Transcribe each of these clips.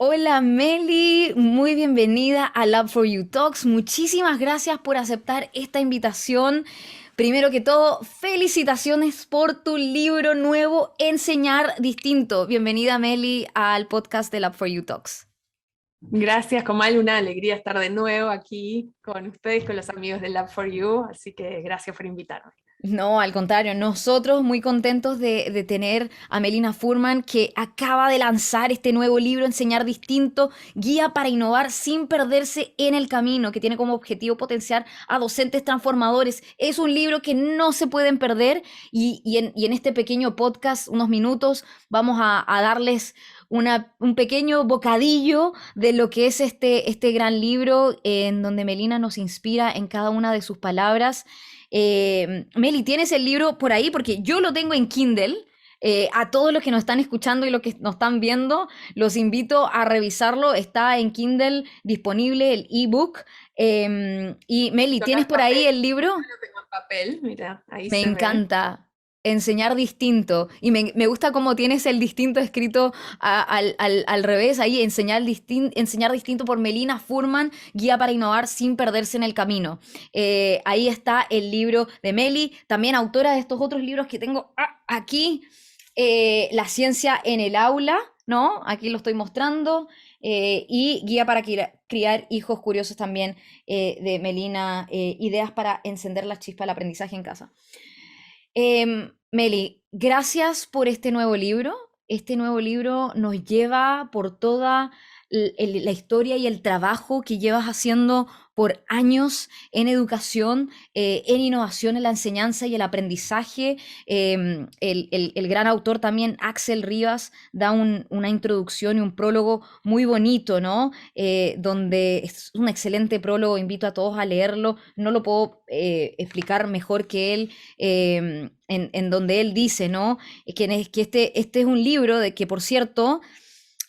Hola Meli, muy bienvenida a Lab for You Talks. Muchísimas gracias por aceptar esta invitación. Primero que todo, felicitaciones por tu libro nuevo, Enseñar Distinto. Bienvenida Meli al podcast de Lab for You Talks. Gracias, Comal, una alegría estar de nuevo aquí con ustedes, con los amigos de Lab4U, así que gracias por invitarme. No, al contrario, nosotros muy contentos de tener a Melina Furman, que acaba de lanzar este nuevo libro, Enseñar Distinto, Guía para Innovar sin perderse en el camino, que tiene como objetivo potenciar a docentes transformadores. Es un libro que no se pueden perder y en este pequeño podcast, unos minutos, vamos a darles un pequeño bocadillo de lo que es este gran libro en donde Melina nos inspira en cada una de sus palabras. Meli, ¿tienes el libro por ahí? Porque yo lo tengo en Kindle. A todos los que nos están escuchando y los que nos están viendo, los invito a revisarlo. Está en Kindle disponible el ebook. Y Meli, Toca ¿tienes el por ahí papel, el libro? yo lo tengo en papel, mira, ahí Me se ve. encanta. Enseñar distinto. Y me gusta cómo tienes el distinto escrito al revés. Ahí, enseñar distinto por Melina Furman, Guía para Innovar sin perderse en el camino. Ahí está el libro de Meli, también autora de estos otros libros que tengo aquí. La ciencia en el aula, ¿no? Aquí lo estoy mostrando. Y Guía para criar hijos curiosos también de Melina. Ideas para encender la chispa del aprendizaje en casa. Meli, gracias por este nuevo libro. Este nuevo libro nos lleva por toda la historia y el trabajo que llevas haciendo por años en educación, en innovación, en la enseñanza y el aprendizaje. El gran autor también, Axel Rivas, da una introducción y un prólogo muy bonito, ¿no? Donde es un excelente prólogo, invito a todos a leerlo. No lo puedo explicar mejor que él, en donde él dice, ¿no? Que este es un libro de que, por cierto,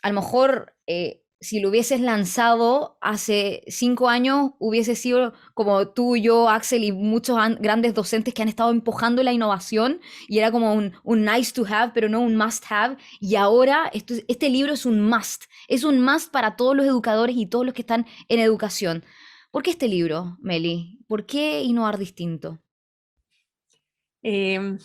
a lo mejor si lo hubieses lanzado hace 5 años, hubiese sido como tú, yo, Axel y muchos grandes docentes que han estado empujando la innovación y era como un nice to have, pero no un must have. Y ahora este libro es un must para todos los educadores y todos los que están en educación. ¿Por qué este libro, Meli? ¿Por qué innovar distinto? Eh,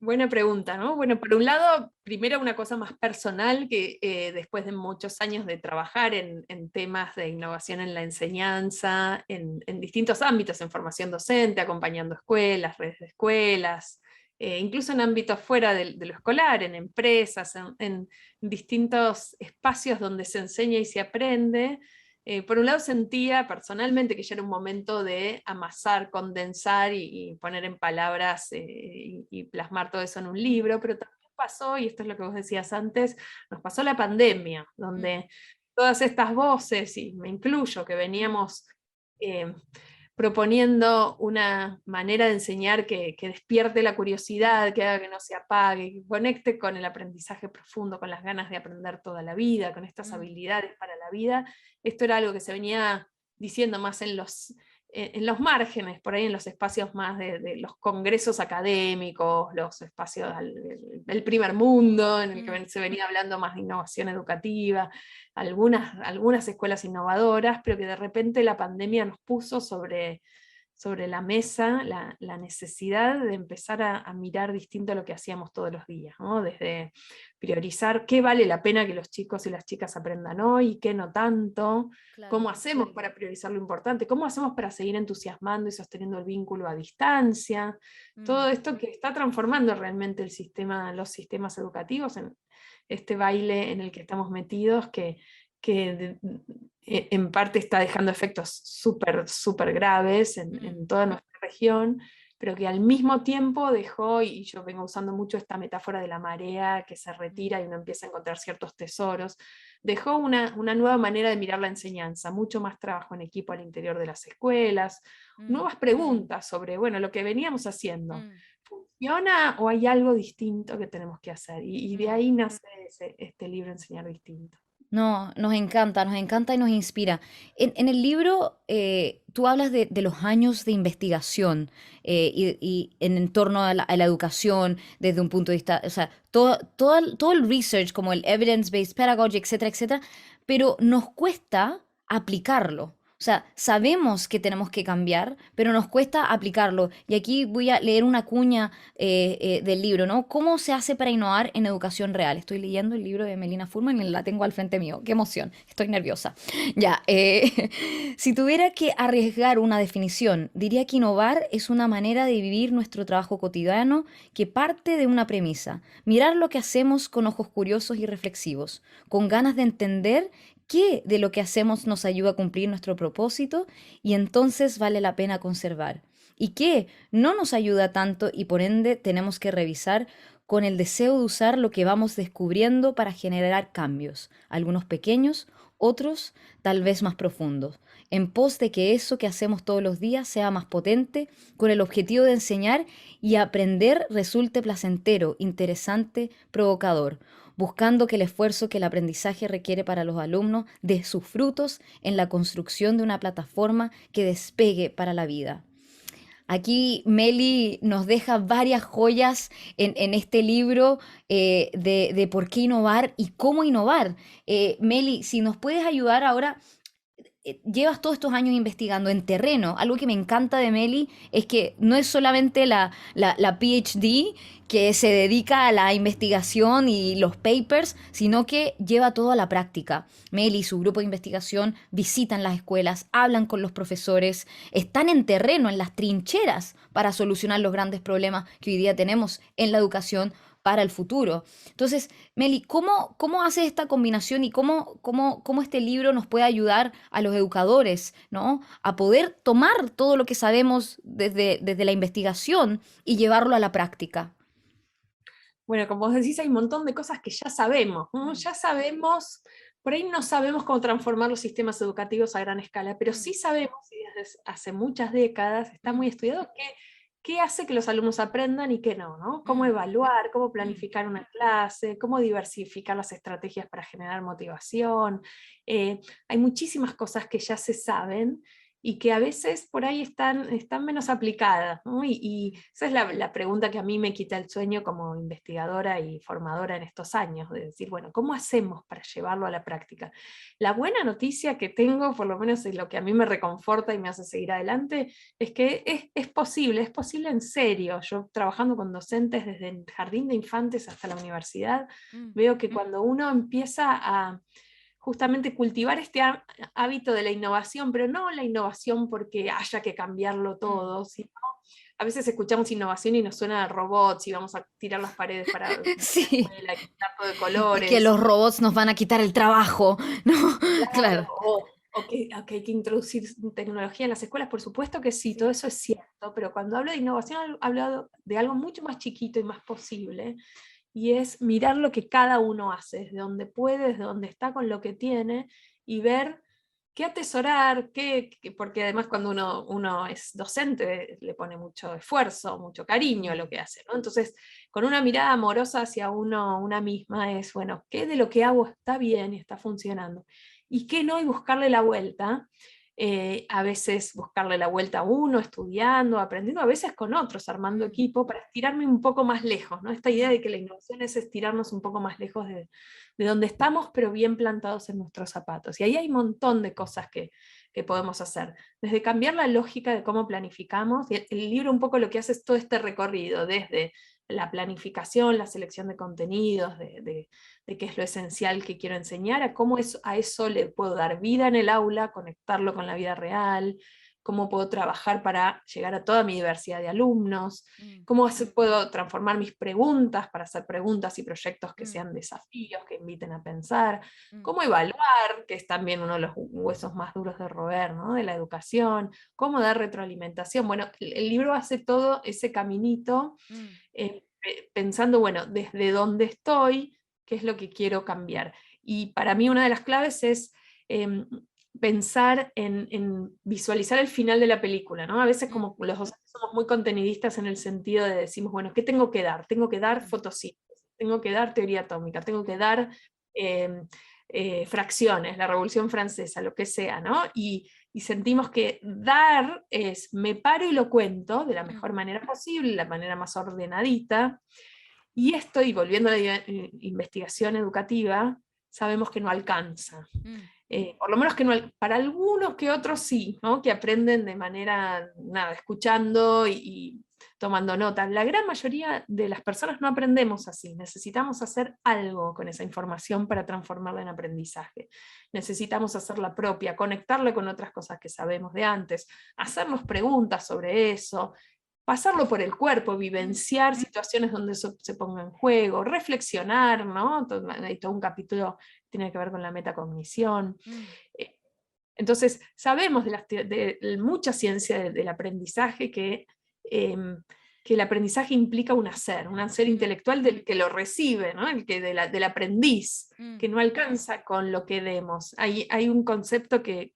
Buena pregunta, ¿no? Bueno, por un lado, primero una cosa más personal, que después de muchos años de trabajar en temas de innovación en la enseñanza, en distintos ámbitos, en formación docente, acompañando escuelas, redes de escuelas, incluso en ámbitos fuera de lo escolar, en empresas, en distintos espacios donde se enseña y se aprende. Por un lado sentía personalmente que ya era un momento de amasar, condensar y poner en palabras y plasmar todo eso en un libro, pero también pasó, y esto es lo que vos decías antes, nos pasó la pandemia, Mm, donde todas estas voces, y me incluyo, que veníamos eh, proponiendo una manera de enseñar que despierte la curiosidad, que haga que no se apague, que conecte con el aprendizaje profundo, con las ganas de aprender toda la vida, con estas mm, habilidades para la vida. Esto era algo que se venía diciendo más en los márgenes, por ahí en los espacios más de los congresos académicos, los espacios del primer mundo, en el mm. que se venía hablando más de innovación educativa, algunas escuelas innovadoras, pero que de repente la pandemia nos puso sobre la mesa la necesidad de empezar a mirar distinto a lo que hacíamos todos los días, ¿no? Desde priorizar qué vale la pena que los chicos y las chicas aprendan hoy y qué no tanto, Claro. cómo hacemos para priorizar lo importante, cómo hacemos para seguir entusiasmando y sosteniendo el vínculo a distancia, Mm, todo esto que está transformando realmente los sistemas educativos en este baile en el que estamos metidos, que en parte está dejando efectos súper, súper graves mm, en toda nuestra región, pero que al mismo tiempo dejó, y yo vengo usando mucho esta metáfora de la marea que se mm, retira y uno empieza a encontrar ciertos tesoros, dejó una nueva manera de mirar la enseñanza, mucho más trabajo en equipo al interior de las escuelas, mm, nuevas preguntas sobre, bueno, lo que veníamos haciendo. mm, ¿Funciona o hay algo distinto que tenemos que hacer? Y de mm. ahí nace este libro Enseñar Distinto. No, nos encanta y nos inspira. En el libro tú hablas de los años de investigación y en torno a la educación desde un punto de vista, o sea, todo el research como el evidence-based pedagogy, etcétera, etcétera. pero nos cuesta aplicarlo. O sea, sabemos que tenemos que cambiar, pero nos cuesta aplicarlo. Y aquí voy a leer una cuña del libro, ¿no? ¿Cómo se hace para innovar en educación real? Estoy leyendo el libro de Melina Furman y la tengo al frente mío. ¡Qué emoción! Estoy nerviosa. Ya, si tuviera que arriesgar una definición, diría que innovar es una manera de vivir nuestro trabajo cotidiano que parte de una premisa: mirar lo que hacemos con ojos curiosos y reflexivos, con ganas de entender qué de lo que hacemos nos ayuda a cumplir nuestro propósito y entonces vale la pena conservar, y qué no nos ayuda tanto y por ende tenemos que revisar con el deseo de usar lo que vamos descubriendo para generar cambios, algunos pequeños, otros tal vez más profundos, en pos de que eso que hacemos todos los días sea más potente, con el objetivo de enseñar y aprender resulte placentero, interesante, provocador, buscando que el esfuerzo que el aprendizaje requiere para los alumnos dé sus frutos en la construcción de una plataforma que despegue para la vida. Aquí Meli nos deja varias joyas en este libro de por qué innovar y cómo innovar. Meli, si nos puedes ayudar ahora, llevas todos estos años investigando en terreno. Algo que me encanta de Meli es que no es solamente la PhD que se dedica a la investigación y los papers, sino que lleva todo a la práctica. Meli y su grupo de investigación visitan las escuelas, hablan con los profesores, están en terreno, en las trincheras, para solucionar los grandes problemas que hoy día tenemos en la educación para el futuro. Entonces, Meli, ¿cómo haces esta combinación y cómo este libro nos puede ayudar a los educadores, ¿no? A poder tomar todo lo que sabemos desde la investigación y llevarlo a la práctica? Bueno, como vos decís, hay un montón de cosas que ya sabemos, ¿no? Mm, Ya sabemos, por ahí no sabemos cómo transformar los sistemas educativos a gran escala, pero mm, sí sabemos, y desde hace muchas décadas está mm, muy estudiado, qué hace que los alumnos aprendan y qué no, ¿no? Cómo mm, evaluar, cómo mm, planificar una clase, cómo diversificar las estrategias para generar motivación. Hay muchísimas cosas que ya se saben y que a veces por ahí están menos aplicadas, ¿no? Y esa es la pregunta que a mí me quita el sueño como investigadora y formadora en estos años, de decir, bueno, ¿cómo hacemos para llevarlo a la práctica? La buena noticia que tengo, por lo menos es lo que a mí me reconforta y me hace seguir adelante, es que es posible en serio. Yo trabajando con docentes desde el jardín de infantes hasta la universidad, mm, veo que cuando uno empieza a justamente cultivar este hábito de la innovación, pero no la innovación porque haya que cambiarlo mm. todo, sino a veces escuchamos innovación y nos suena a robots y vamos a tirar las paredes para la Sí, escuela y pintar todo de y que colores. los robots nos van a quitar el trabajo, ¿no? Claro, Claro. o que hay que introducir tecnología en las escuelas, por supuesto que sí, todo Sí. eso es cierto, pero cuando hablo de innovación hablo de algo mucho más chiquito y más posible, y es mirar lo que cada uno hace, desde donde puede, desde donde está con lo que tiene, y ver qué atesorar, porque además cuando uno es docente le pone mucho esfuerzo, mucho cariño a lo Mm, que hace, ¿no? Entonces, con una mirada amorosa hacia una misma es, bueno, ¿qué de lo que hago está bien y está funcionando? ¿Y qué no? Y buscarle la vuelta. A veces buscarle la vuelta a uno, estudiando, aprendiendo, a veces con otros, armando mm, equipo, para estirarme un poco más lejos, ¿no? Esta idea mm, de que la innovación es estirarnos un poco más lejos de donde estamos, pero bien plantados en nuestros zapatos. Y ahí hay un montón de cosas que podemos hacer. Desde cambiar la lógica de cómo planificamos, y el libro un poco lo que hace es todo este recorrido, desde la planificación, la selección de contenidos, de qué es lo esencial que quiero enseñar, a cómo a eso le puedo dar vida en el aula, conectarlo con la vida real, cómo puedo trabajar para llegar a toda mi diversidad de alumnos, mm, cómo puedo transformar mis preguntas para hacer preguntas y proyectos que mm, sean desafíos, que inviten a pensar, mm, cómo evaluar, que es también uno de los huesos más duros de roer, ¿no? De la educación, cómo dar retroalimentación. Bueno, el libro hace todo ese caminito mm, pensando, bueno, desde dónde estoy, qué es lo que quiero cambiar. Y para mí una de las claves es em, pensar en visualizar el final de la película, ¿no? A veces mm, como los docentes somos muy contenidistas en el sentido de decimos, bueno, ¿qué tengo que dar? Tengo que dar mm, fotosíntesis, tengo que dar teoría atómica, tengo que mm, dar em, fracciones, la Revolución Francesa, lo que sea, ¿no? Y sentimos que dar es, me paro y lo cuento de la mm, mejor manera posible, la manera más ordenadita, y esto, y volviendo a la investigación educativa, sabemos que no alcanza. Mm, Por lo menos que no, para algunos que otros sí, ¿no? Que aprenden de manera, nada, escuchando y tomando notas. La gran mayoría de las personas no aprendemos así, necesitamos hacer algo con esa información para transformarla en aprendizaje. Necesitamos hacerla propia, conectarla con otras cosas que sabemos de antes, hacernos preguntas sobre eso, pasarlo por el cuerpo, vivenciar situaciones donde eso se ponga en juego, reflexionar, ¿no? Hay todo un capítulo que tiene que ver con la metacognición. mm, Eh, Entonces, sabemos de mucha ciencia del aprendizaje que el aprendizaje implica un hacer intelectual del que lo recibe, ¿no? Del aprendiz, mm, que no alcanza con lo que demos. Hay un concepto que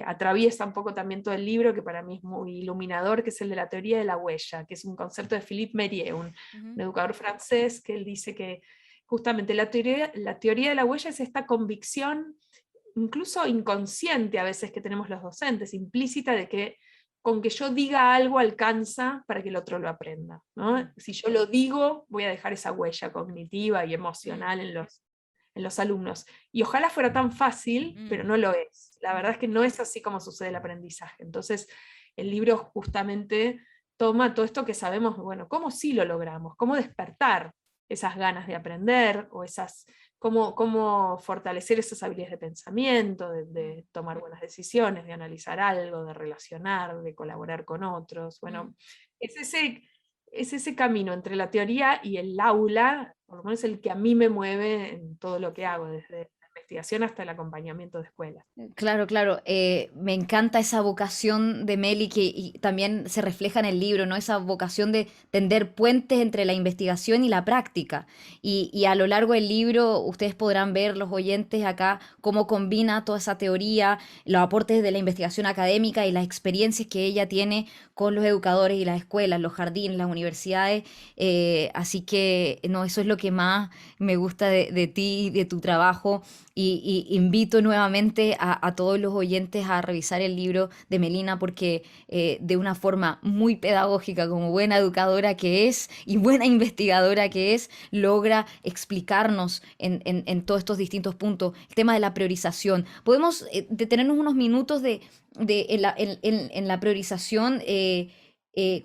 atraviesa un poco también todo el libro, que para mí es muy iluminador, que es el de la teoría de la huella, que es un concepto de Philippe Mérieux, un ujú, educador francés, que él dice que justamente la teoría de la huella es esta convicción incluso inconsciente a veces que tenemos los docentes, implícita de que con que yo diga algo alcanza para que el otro lo aprenda, ¿no? mm, Si yo lo digo, voy a dejar esa huella cognitiva y mm, emocional en los alumnos. Y ojalá fuera tan fácil, pero mm, no lo es. La verdad mm, es que no es así como sucede el aprendizaje. Entonces, el libro justamente toma todo esto que sabemos, bueno, cómo sí lo logramos, cómo despertar esas ganas de aprender o cómo fortalecer esas habilidades de pensamiento, mm, de tomar buenas decisiones, de analizar algo, de relacionar, de colaborar con otros. mm. Bueno, es ese camino entre la teoría y el aula, por lo menos el que a mí me mueve en todo lo que hago, desde la investigación hasta el acompañamiento de escuelas. Claro, claro. Me encanta esa vocación de Meli que y también se refleja en el libro, ¿no? Esa vocación de tender puentes entre la investigación y la práctica. Y a lo largo del libro ustedes podrán ver, los oyentes acá, cómo combina toda esa teoría, los aportes de la investigación académica y las experiencias que ella tiene con los educadores y las escuelas, los jardines, las universidades. Así que, no, eso es lo que más me gusta de ti, de tu trabajo y invito nuevamente a todos los oyentes a revisar el libro de Melina porque de una forma muy pedagógica, como buena educadora que es y buena investigadora que es, logra explicarnos en todos estos distintos puntos el tema de la priorización. Podemos detenernos unos minutos en la priorización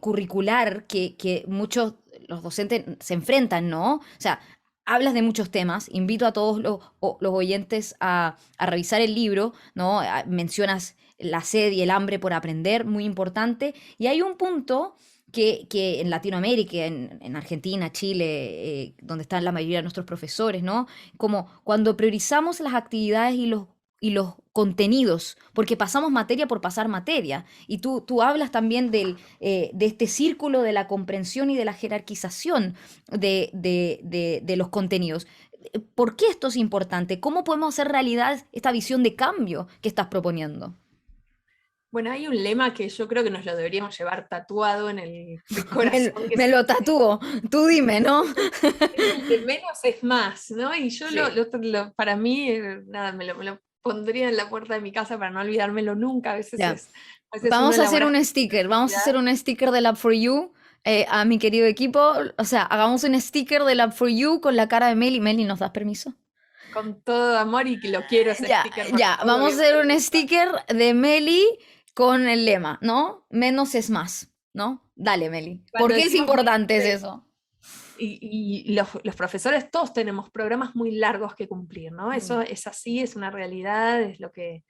curricular que muchos los docentes se enfrentan, ¿no? O sea, hablas de muchos temas, invito a todos los oyentes a revisar el libro, ¿no? Mencionas la sed y el hambre por aprender, muy importante, y hay un punto que en Latinoamérica, en Argentina, Chile, donde están la mayoría de nuestros profesores, ¿no? Como cuando priorizamos las actividades y los contenidos, porque pasamos materia por pasar materia. Y tú hablas también de este círculo de la comprensión y de la jerarquización de los contenidos. ¿Por qué esto es importante? ¿Cómo podemos hacer realidad esta visión de cambio que estás proponiendo? Bueno, hay un lema que yo creo que nos lo deberíamos llevar tatuado en el Me, corazón, que es me lo tatúo, tú dime, ¿no? el de menos es más, ¿no? Y yo Sí. para mí, nada, me lo pondría en la puerta de mi casa para no olvidármelo nunca. Ya. A veces uno Vamos a hacer elabora un sticker, vamos a hacer un sticker de Lab for You a mi querido equipo. O sea, hagamos un sticker de Lab for You con la cara de Meli. Meli, ¿nos das permiso? con todo amor y que lo quiero ese Ya, sticker para ya, todo lo vamos a que hacer un produzca. sticker de Meli con el lema, ¿no? Menos es más, ¿no? Dale, Meli. ¿Por Cuando qué es decimos importante es eso? y los profesores todos tenemos programas muy largos que cumplir, ¿no? Mm, Eso es así, es una realidad, es lo que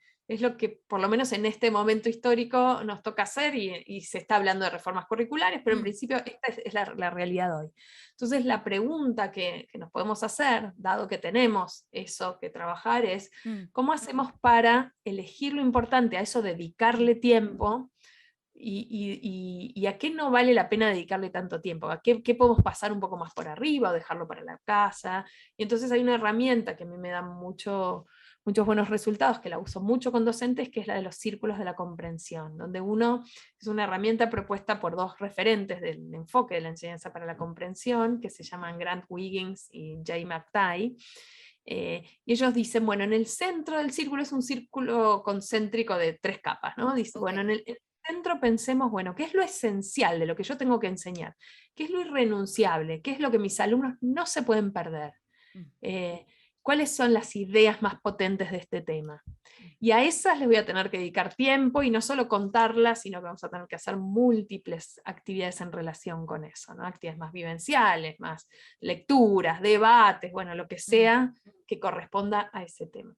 por lo menos en este momento histórico nos toca hacer y se está hablando de reformas curriculares, pero en mm, principio esta es la realidad hoy. Entonces la pregunta que nos podemos hacer, dado que tenemos eso que trabajar, es mm, ¿cómo hacemos para elegir lo importante, a eso dedicarle tiempo? Y a qué no vale la pena dedicarle tanto tiempo, a qué podemos pasar un poco más por arriba o dejarlo para la casa. Y entonces hay una herramienta que a mí me da muchos buenos resultados, que la uso mucho con docentes, que es la de los círculos de la comprensión, donde es una herramienta propuesta por dos referentes del enfoque de la enseñanza para la comprensión, que se llaman Grant Wiggins y Jay McTighe. Y ellos dicen, bueno, en el centro del círculo es un círculo concéntrico de 3 capas, ¿no? Dice, ok. bueno, en el centro pensemos, bueno, ¿qué es lo esencial de lo que yo tengo que enseñar? ¿Qué es lo irrenunciable? ¿Qué es lo que mis alumnos no se pueden perder? Mm, Eh, ¿Cuáles son las ideas más potentes de este tema? Y a esas les voy a tener que dedicar tiempo y no solo contarlas, sino que vamos a tener que hacer múltiples actividades en relación con eso, ¿no? Actividades más vivenciales, más lecturas, debates, bueno, lo que sea que corresponda a ese tema.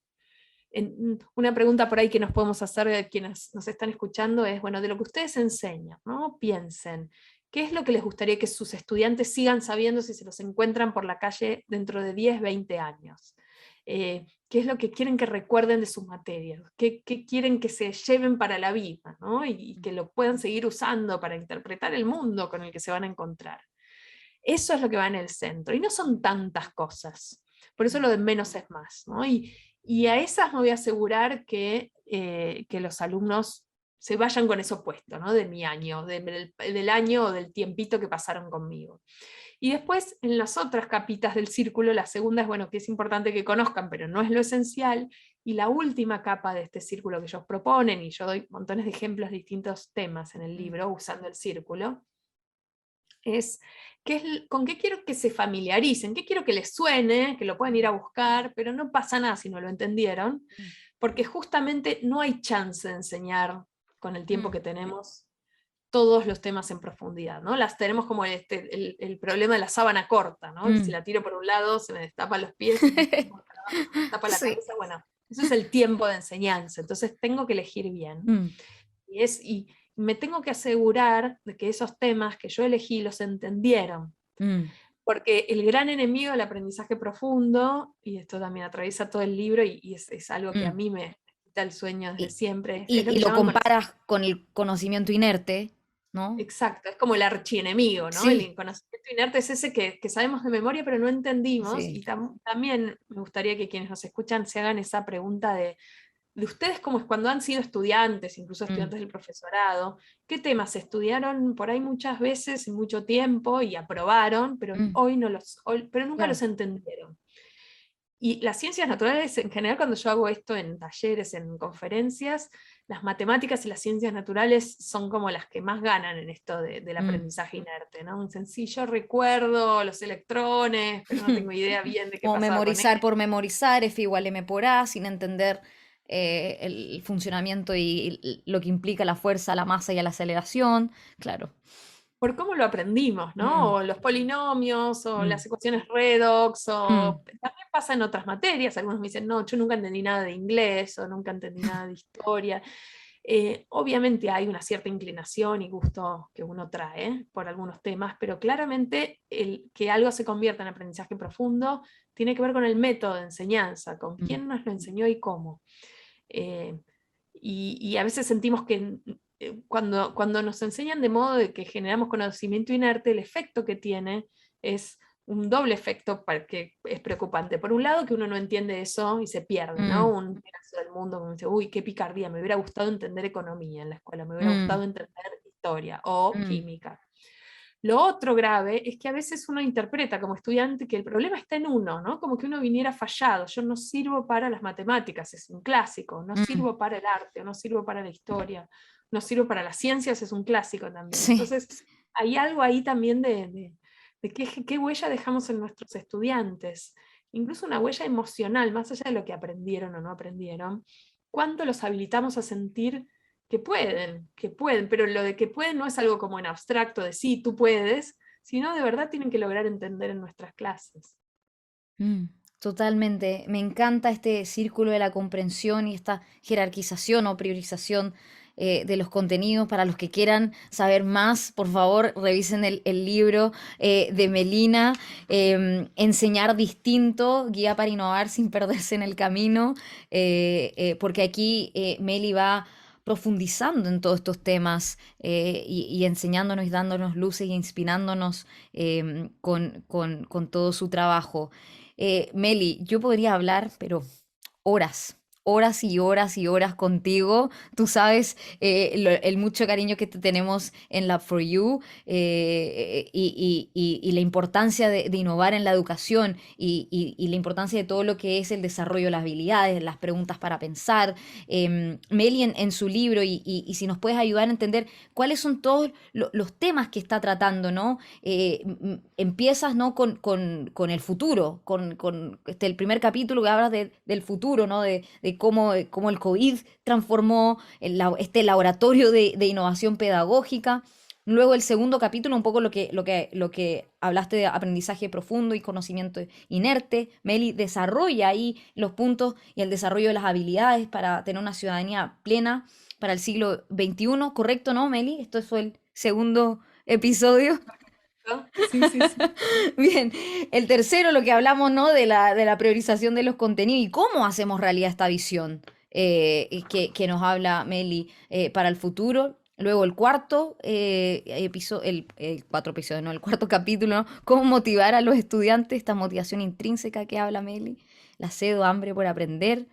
Una pregunta por ahí que nos podemos hacer de quienes nos están escuchando es, bueno, de lo que ustedes enseñan, ¿no? Piensen, ¿qué es lo que les gustaría que sus estudiantes sigan sabiendo si se los encuentran por la calle dentro de 10, 20 años? ¿Qué es lo que quieren que recuerden de sus materias? ¿Qué quieren que se lleven para la vida, ¿no? Y que lo puedan seguir usando para interpretar el mundo con el que se van a encontrar? Eso es lo que va en el centro, y no son tantas cosas. Por eso lo de menos es más, ¿no? Y a esas me voy a asegurar que los alumnos se vayan con eso puesto, ¿no? De mi año, del año o del tiempito que pasaron conmigo. Y después, en las otras capitas del círculo, la segunda es, bueno, que es importante que conozcan, pero no es lo esencial. Y la última capa de este círculo que ellos proponen, y yo doy montones de ejemplos de distintos temas en el libro, usando el círculo, es, con qué quiero que se familiaricen, qué quiero que les suene, que lo puedan ir a buscar, pero no pasa nada si no lo entendieron, porque justamente no hay chance de enseñar con el tiempo que tenemos todos los temas en profundidad, ¿no? Las tenemos como el problema de la sábana corta, ¿no? Que si la tiro por un lado se me destapan los pies, y por abajo se me destapa la Sí. cabeza, bueno, eso es el tiempo de enseñanza, entonces tengo que elegir bien. Y me tengo que asegurar de que esos temas que yo elegí los entendieron. Porque el gran enemigo del aprendizaje profundo, y esto también atraviesa todo el libro, y es algo que a mí me quita el sueño desde Y, siempre, es lo y que lo llaman comparas con el conocimiento inerte, ¿no? exacto, es como el archienemigo, ¿no? Sí, El conocimiento inerte es ese que sabemos de memoria pero no entendimos, sí. y también me gustaría que quienes nos escuchan se hagan esa pregunta de ustedes como es cuando han sido estudiantes, incluso estudiantes del profesorado, ¿qué temas estudiaron por ahí muchas veces, en mucho tiempo, y aprobaron, pero pero nunca Claro. los entendieron? Y las ciencias naturales, en general, cuando yo hago esto en talleres, en conferencias, las matemáticas y las ciencias naturales son como las que más ganan en esto del aprendizaje inerte, ¿no? Un sencillo recuerdo, los electrones, pero no tengo idea bien de qué Como pasaba con memorizar él. por memorizar, F igual M por A, sin entender el funcionamiento y lo que implica la fuerza, la masa y la aceleración. Claro. Por cómo lo aprendimos, ¿no? Mm, O los polinomios, o mm, las ecuaciones redox, mm, o también pasa en otras materias. Algunos me dicen, no, yo nunca entendí nada de inglés, o nunca entendí nada de historia. Obviamente hay una cierta inclinación y gusto que uno trae por algunos temas, pero claramente el que algo se convierta en aprendizaje profundo tiene que ver con el método de enseñanza, con mm, quién nos lo enseñó y cómo. Eh, y a veces sentimos que cuando nos enseñan de modo de que generamos conocimiento inerte, el efecto que tiene es un doble efecto que es preocupante. Por un lado, que uno no entiende eso y se pierde, ¿no? mm, Un pedazo del mundo, como dice, uy, qué picardía, me hubiera gustado entender economía en la escuela, me hubiera mm, gustado entender historia o mm, química. Lo otro grave es que a veces uno interpreta como estudiante que el problema está en uno, ¿no? Como que uno viniera fallado. Yo no sirvo para las matemáticas, es un clásico. No mm. sirvo para el arte, no sirvo para la historia, no sirvo para las ciencias, es un clásico también. Sí. Entonces, hay algo ahí también de qué huella dejamos en nuestros estudiantes. Incluso una huella emocional, más allá de lo que aprendieron o no aprendieron. ¿Cuánto los habilitamos a sentir que pueden, pero lo de que pueden no es algo como en abstracto de sí, tú puedes, sino de verdad tienen que lograr entender en nuestras clases. Mm, totalmente. Me encanta este círculo de la comprensión y esta jerarquización o priorización de los contenidos. Para los que quieran saber más, por favor, revisen el libro de Melina, Enseñar distinto, guía para innovar sin perderse en el camino, porque aquí Meli va profundizando en todos estos temas y enseñándonos y dándonos luces y inspirándonos con todo su trabajo. Meli, yo podría hablar, pero horas, horas y horas y horas contigo. Tú sabes el mucho cariño que te tenemos en Lab for You, y la importancia de innovar en la educación y la importancia de todo lo que es el desarrollo de las habilidades, las preguntas para pensar. Meli en su libro y si nos puedes ayudar a entender cuáles son todos los temas que está tratando, ¿no? Empiezas, ¿no? con el futuro, el primer capítulo que habla del futuro, ¿no? De cómo el COVID transformó este laboratorio de innovación pedagógica. Luego el segundo capítulo, un poco lo que hablaste de aprendizaje profundo y conocimiento inerte. Meli desarrolla ahí los puntos y el desarrollo de las habilidades para tener una ciudadanía plena para el siglo XXI, ¿correcto, no, Meli? Esto fue el segundo episodio. ¿No? Sí, sí, sí. Bien, el tercero, lo que hablamos, ¿no? De la priorización de los contenidos y cómo hacemos realidad esta visión que nos habla Meli para el futuro. Luego el cuarto episodio, el cuatro episodios, ¿no? El cuarto capítulo, ¿no? Cómo motivar a los estudiantes, esta motivación intrínseca que habla Meli, la sed o hambre por aprender.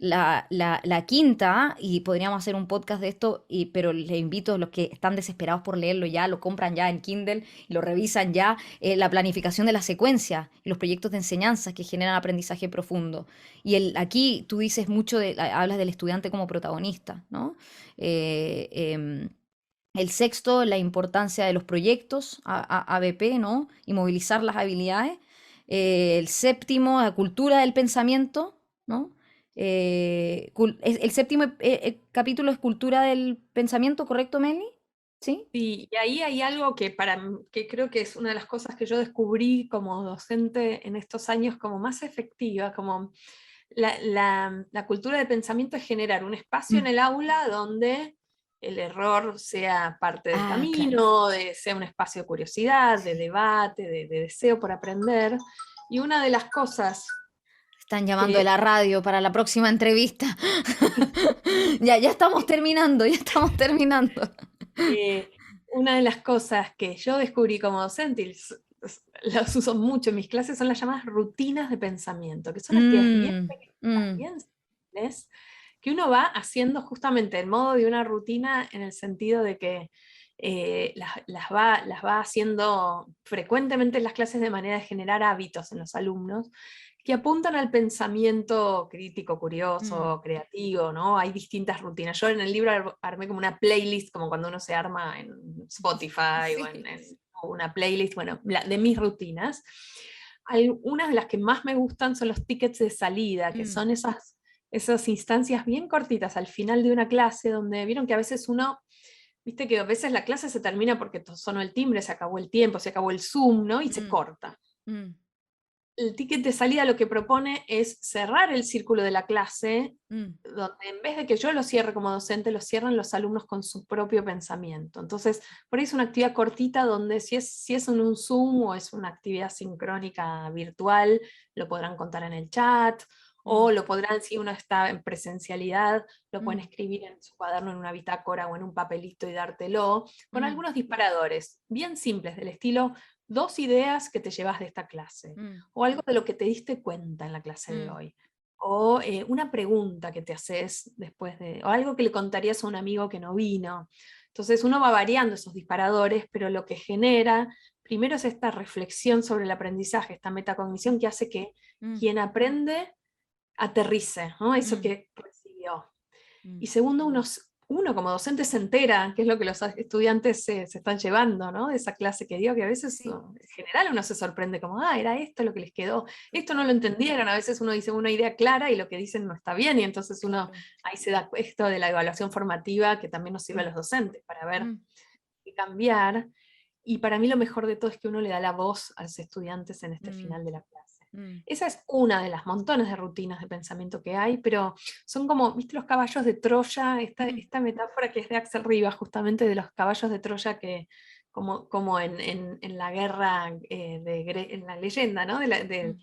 La quinta, y podríamos hacer un podcast de esto, pero les invito a los que están desesperados por leerlo ya, lo compran ya en Kindle y lo revisan ya, la planificación de la secuencia y los proyectos de enseñanza que generan aprendizaje profundo. Aquí tú dices mucho, hablas del estudiante como protagonista, ¿no? Eh, em, el sexto, la importancia de los proyectos ABP, ¿no? Y movilizar las habilidades. El séptimo, la cultura del pensamiento, ¿no? El séptimo capítulo es cultura del pensamiento, ¿correcto, Meli? ¿Sí? Sí, y ahí hay algo que creo que es una de las cosas que yo descubrí como docente en estos años como más efectiva, como la cultura de pensamiento es generar un espacio en Mm. el aula donde el error sea parte del Ah, claro. camino, sea un espacio de curiosidad, de Sí. debate, de deseo por aprender. Y una de las cosas Están llamando de que la radio para la próxima entrevista. Ya estamos terminando, ya estamos terminando. Eh, una de las cosas que yo descubrí como docente, y los uso mucho en mis clases, son las llamadas rutinas de pensamiento, que son actividades bien Mm, pequeñitas, mm, bien simples, que uno va haciendo justamente en modo de una rutina en el sentido de que las va haciendo frecuentemente en las clases de manera de generar hábitos en los alumnos que apuntan al pensamiento crítico, mm. curioso, creativo, ¿no? Hay distintas rutinas. Yo en el libro armé como una playlist, como cuando uno se arma en Spotify o Sí. o una playlist, bueno, de mis rutinas. Algunas de las que más me gustan son los tickets de salida, que Mm, son esas instancias bien cortitas al final de una clase, donde vieron que a veces uno, viste que a veces la clase se termina porque sonó el timbre, se acabó el tiempo, se acabó el Zoom, ¿no? Y se mm, corta. mm, El ticket de salida lo que propone es cerrar el círculo de la clase, mm. donde en vez de que yo lo cierre como docente, lo cierran los alumnos con su propio pensamiento. Entonces, por ahí es una actividad cortita donde si es en un Zoom o es una actividad sincrónica virtual, lo podrán contar en el chat, Mm, o lo podrán, si uno está en presencialidad, lo pueden mm, escribir en su cuaderno, en una bitácora o en un papelito y dártelo, con mm, algunos disparadores bien simples, del estilo, dos ideas que te llevas de esta clase mm, o algo de lo que te diste cuenta en la clase de mm, hoy, o una pregunta que te haces después o algo que le contarías a un amigo que no vino. Entonces uno va variando esos disparadores, pero lo que genera primero es esta reflexión sobre el aprendizaje, esta metacognición que hace que mm, quien aprende aterrice, ¿no? Eso mm, que recibió. mm. Y segundo, uno como docente se entera qué es lo que los estudiantes se están llevando, ¿no? De esa clase que dio, que a veces Sí, en general uno se sorprende como, era esto lo que les quedó, esto no total, lo entendieron, a veces uno dice una idea clara y lo que dicen no está bien, y entonces uno claro. ahí se da esto de la evaluación formativa que también nos sirve a Mm, los docentes para ver mm, qué cambiar. Y para mí lo mejor de todo es que uno le da la voz a los estudiantes en este mm, final de la clase. mm, Esa es una de las montones de rutinas de pensamiento que hay, pero son como, ¿viste los caballos de Troya? mm, Esta metáfora que es de Axel Rivas, justamente de los caballos de Troya que, como en la guerra, en la leyenda, ¿no? De mm,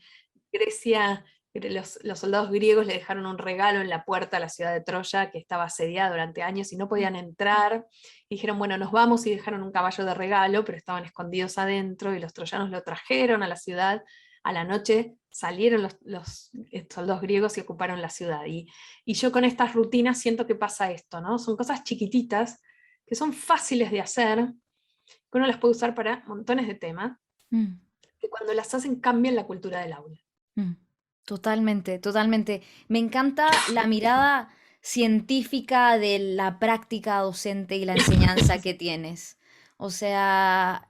Grecia, los soldados griegos le dejaron un regalo en la puerta a la ciudad de Troya, que estaba asediada durante años y no mm, podían entrar. Y dijeron, bueno, nos vamos, y dejaron un caballo de regalo, pero estaban escondidos adentro, y los troyanos lo trajeron a la ciudad a la noche salieron los soldados griegos y ocuparon la ciudad. Y yo con estas rutinas siento que pasa esto, ¿no? Son cosas chiquititas que son fáciles de hacer, que uno las puede usar para montones de temas, Mm, que cuando las hacen cambian la cultura del aula. mm. Totalmente, totalmente. Me encanta la mirada científica de la práctica docente y la enseñanza que tienes. O sea,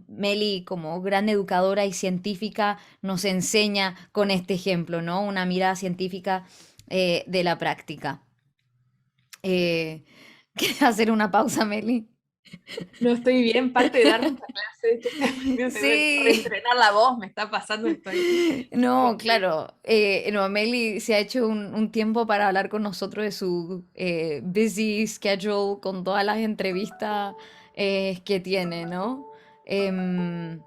Meli, como gran educadora y científica, nos enseña con este ejemplo, ¿no? Una mirada científica de la práctica. ¿Quieres hacer una pausa, Meli? No estoy bien, parte de dar mucha clase, Sí. reentrenar la voz, me está pasando, No, estoy claro. No, Meli se ha hecho un tiempo para hablar con nosotros de su busy schedule con todas las entrevistas que tiene, ¿no? Em,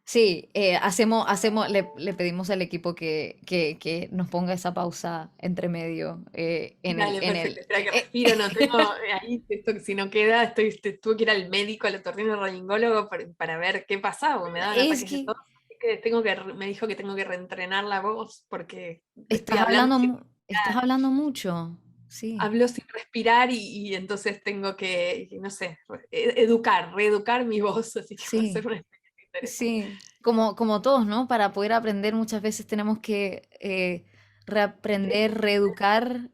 sí, le pedimos al equipo que nos ponga esa pausa entre medio Dale, en perfecto. el. Espera que respiro, no tengo ahí, esto que si no queda, tuve que ir al médico, al otorrinolaringólogo para ver qué pasaba, porque me daban Es ataques de que tos. Así que me dijo que tengo que reentrenar la voz porque estoy estás hablando hablando, sin estás respirar. hablando mucho. Sí, Hablo sin respirar y entonces tengo que, no sé, reeducar mi voz, así que va a ser sí. una experiencia interesante. Sí, como todos, ¿no? Para poder aprender muchas veces tenemos que reaprender, reeducar.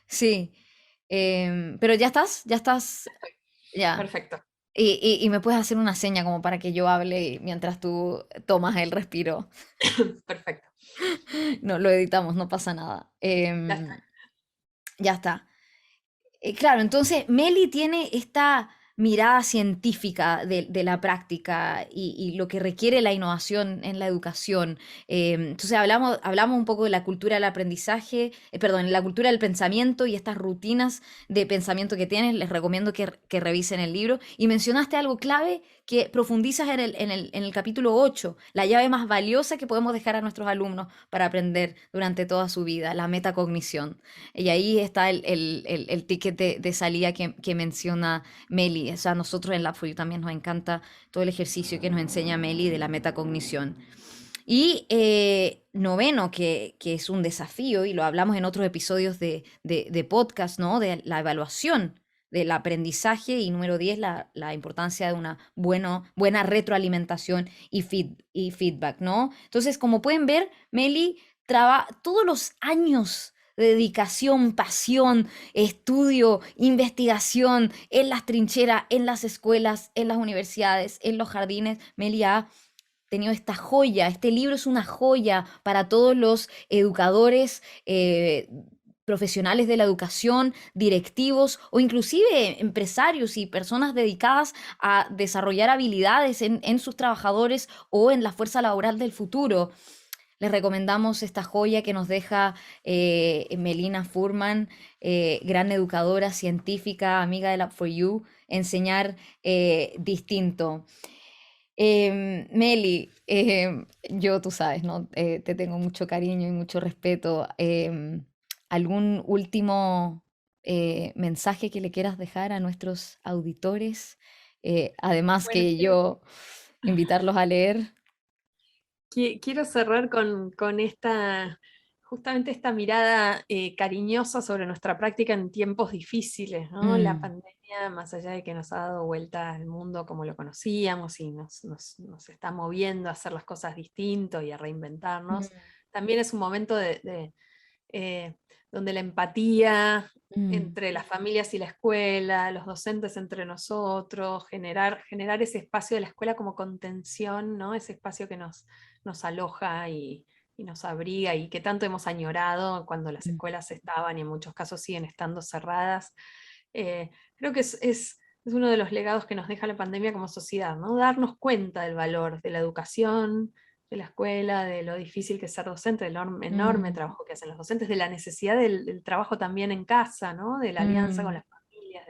Sí. Pero ya estás, ya. Perfecto, Y me puedes hacer una seña como para que yo hable mientras tú tomas el respiro. perfecto. No, lo editamos, no pasa nada. Ya está. Ya está. Claro, entonces Meli tiene esta mirada científica de la práctica y lo que requiere la innovación en la educación. Entonces hablamos un poco de la cultura del aprendizaje, perdón, la cultura del pensamiento y estas rutinas de pensamiento que tienes. Les recomiendo que revisen el libro. Y mencionaste algo clave que profundizas en el capítulo 8, la llave más valiosa que podemos dejar a nuestros alumnos para aprender durante toda su vida, la metacognición. Y ahí está el ticket de salida que menciona Meli. O sea, a nosotros en Lab4U también nos encanta todo el ejercicio que nos enseña Meli de la metacognición. Y noveno, que es un desafío, y lo hablamos en otros episodios de podcast, ¿no? De la evaluación del aprendizaje. Y número 10, la importancia de una buena retroalimentación y feedback, ¿no? Entonces, como pueden ver, Meli todos los años de dedicación, pasión, estudio, investigación en las trincheras, en las escuelas, en las universidades, en los jardines. Meli ha tenido esta joya. Este libro es una joya para todos los educadores, profesionales de la educación, directivos o inclusive empresarios y personas dedicadas a desarrollar habilidades en sus trabajadores o en la fuerza laboral del futuro. Les recomendamos esta joya que nos deja Melina Furman, gran educadora, científica, amiga de Lab4U, enseñar distinto. Meli, yo tú sabes, ¿no? Te tengo mucho cariño y mucho respeto. ¿Algún último mensaje que le quieras dejar a nuestros auditores? Además Bueno, que yo invitarlos a leer. quiero cerrar con justamente esta mirada cariñosa sobre nuestra práctica en tiempos difíciles, ¿no? La Mm, pandemia, más allá de que nos ha dado vuelta al mundo como lo conocíamos y nos está moviendo a hacer las cosas distinto y a reinventarnos, mm, también es un momento eh, donde la empatía mm, entre las familias y la escuela, los docentes entre nosotros, generar ese espacio de la escuela como contención, ¿no? Ese espacio que nos aloja y nos abriga y que tanto hemos añorado cuando las mm, escuelas estaban y en muchos casos siguen estando cerradas. Creo que es uno de los legados que nos deja la pandemia como sociedad, ¿no? Darnos cuenta del valor de la educación, de la escuela, de lo difícil que es ser docente, del enorme mm, trabajo que hacen los docentes, de la necesidad del trabajo también en casa, ¿no? De la alianza con mm, las familias,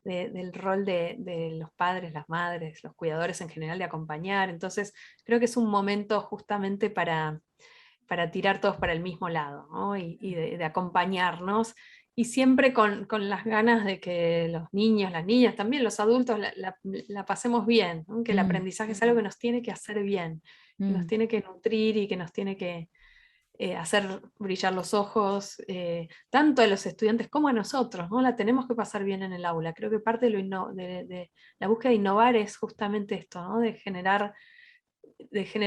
del rol de los padres, las madres, los cuidadores en general, de acompañar. Entonces, creo que es un momento justamente para tirar todos para el mismo lado, ¿no? Y de acompañarnos Y siempre con las ganas de que los niños, las niñas, también los adultos la pasemos bien, ¿no? Que el Mm, aprendizaje es algo que nos tiene que hacer bien, que nos mm, tiene que nutrir y que nos tiene que hacer brillar los ojos, tanto a los estudiantes como a nosotros, ¿no? La tenemos que pasar bien en el aula. Creo que parte de la búsqueda de innovar es justamente esto, ¿no? De generar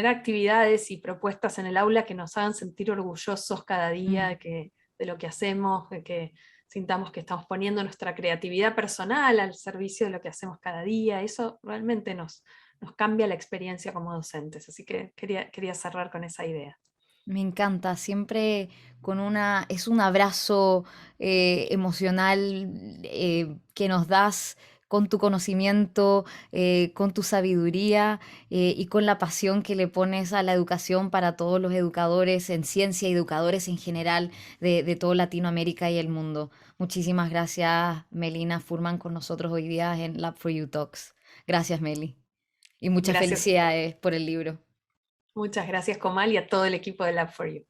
actividades y propuestas en el aula que nos hagan sentir orgullosos cada día mm. de lo que hacemos, de que sintamos que estamos poniendo nuestra creatividad personal al servicio de lo que hacemos cada día. Eso realmente nos cambia la experiencia como docentes. Así que quería cerrar con esa idea. Me encanta, siempre es un abrazo emocional que nos das con tu conocimiento, con tu sabiduría y con la pasión que le pones a la educación para todos los educadores en ciencia y educadores en general de toda Latinoamérica y el mundo. Muchísimas gracias, Melina Furman, con nosotros hoy día en Lab for You Talks. Gracias, Meli. Y muchas Gracias. felicidades por el libro. Muchas gracias, Comal, y a todo el equipo de Lab4U.